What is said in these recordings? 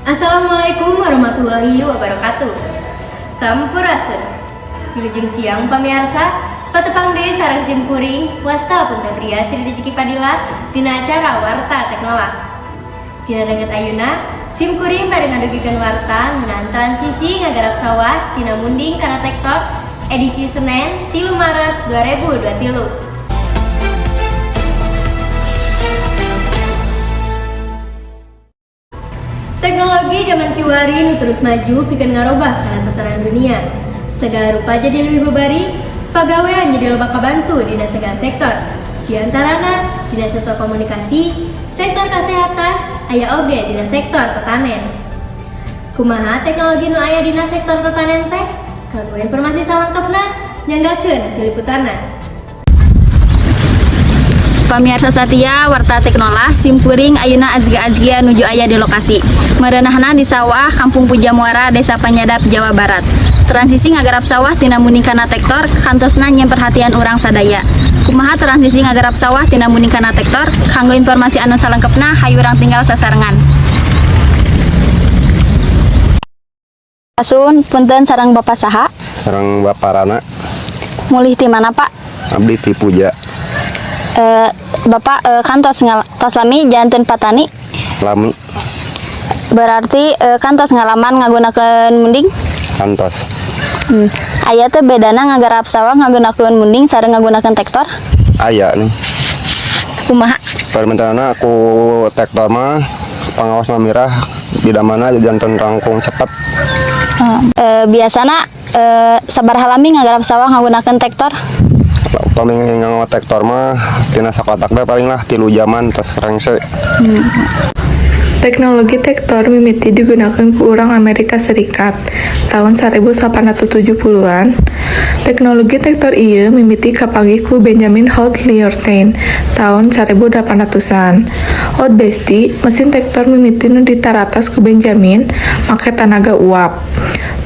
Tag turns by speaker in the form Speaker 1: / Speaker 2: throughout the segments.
Speaker 1: Assalamualaikum warahmatullahi wabarakatuh. Sampurasun. Wilujeng siang pamiarsa, patepang deui sareng simkuring wasta punten ria Sri Rezeki Padilla dina acara Warta Teknola. Dina renget ayeuna, simkuring bade ngadugikeun warta ngeunaan transisi ngagarap sawah dina munding kana tektok edisi Senin 3 Maret 2023. Teknologi zaman kiwari nu terus maju pikeun ngarobah kana tatanan dunia. Segala rupa jadi leuwih babari, pagawean jadi loba kabantu dina segala sektor. Di antarana dina sektor komunikasi, sektor kesehatan, aya oge dina sektor tetanen. Kumaha teknologi nu aya dina sektor tetanen teh? Kanggo informasi salengkapna nyanggakeun hasil liputanna.
Speaker 2: Pamirsa satia Warta Teknola simkuring ayeuna azga-azgia nuju aya di lokasi. Merenahna di sawah Kampung Puja Muara, Desa Panyadap, Jawa Barat. Transisi ngagarap sawah tina munding kana tektor kantosna nyieun perhatian urang sadaya. Kumaha transisi ngagarap sawah tina munding kana tektor? Kanggo informasi anu salengkepna hayu urang tinggal sasarengan. Asun punten sareng Bapak saha?
Speaker 3: Sareng Bapak Rana.
Speaker 2: Mulih ti mana, Pak?
Speaker 3: Abdi ti Puja.
Speaker 2: Bapak kantos lami janten patani
Speaker 3: Lami.
Speaker 2: berarti kantos ngalaman ngagunakeun munding
Speaker 3: Kantos.
Speaker 2: Aya teh bedana ngagarap sawah ngagunakeun munding sareng ngagunakeun tektor?
Speaker 3: Aya nih.
Speaker 2: Kumaha?
Speaker 3: Permintaanna aku tektor mah pangawas mamirah bidamana janten rangkung cepet.
Speaker 2: Biasana sabaraha lami ngagarap sawah ngagunakeun tektor?
Speaker 3: Upami nganggo tektor mah tina sakotak bae paling lah 3 jaman tos rengse.
Speaker 4: Teknologi tektor mimiti digunakan ku urang Amerika Serikat tahun 1870-an. Teknologi tektor ieu mimiti kapanggih ku Benjamin Holt Liortain tahun 1800-an. Holt besti mesin tektor mimiti nu ditaratas ku Benjamin make tenaga uap.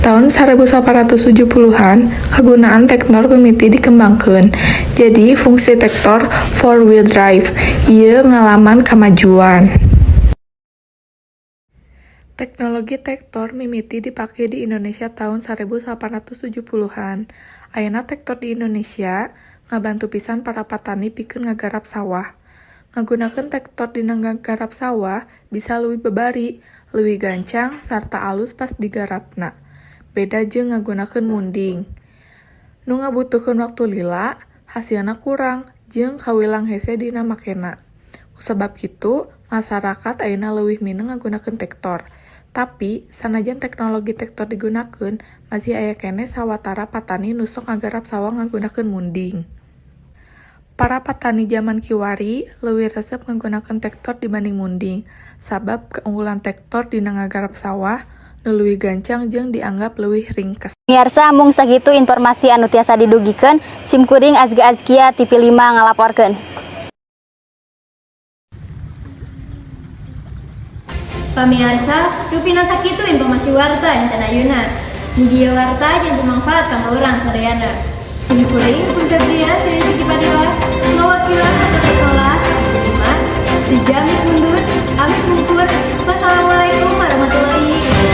Speaker 4: Tahun 1870-an, kegunaan tektor mimiti dikembangkan. Jadi, fungsi tektor 4-wheel drive, ieu ngalaman kemajuan. Teknologi tektor mimiti dipakai di Indonesia tahun 1870-an. Ayeuna tektor di Indonesia ngabantu pisan para petani pikeun ngagarap sawah. Ngagunakeun tektor dina ngagarap sawah bisa leuwih babari, leuwih gancang, sarta alus pas digarapna. Beda jeung ngagunakeun munding. Nu ngabutuhkeun waktu lila, hasilna kurang, jeung kawilang hese dina makena. Kusabab kitu, masyarakat ayeuna leuwih mineng ngagunakeun tektor. Tapi, sanajan teknologi tektor digunakeun, masih aya keneh sawatara patani nu sok ngagarap sawah ngagunakeun munding. Para petani zaman kiwari leuwih resep ngagunakeun tektor dibanding munding, sabab keunggulan tektor dina ngagarap sawah nu leuwih gancang jeung dianggap leuwih ringkes.
Speaker 2: Miarsa mung sakitu informasi anu tiasa didugikeun, simkuring Azga-Azkia TV 5 ngalaporkeun.
Speaker 1: Pamirsa, rupina sakitu informasi warta dinten ayeuna. Mugia warta janten manfaat kanggo urang sadayana. Simkuring punten ria Sri Rezeki Padilla mawakilan Warta Teknola Sejamik mundur, amit mungkur. Wassalamualaikum warahmatullahi wabarakatuh.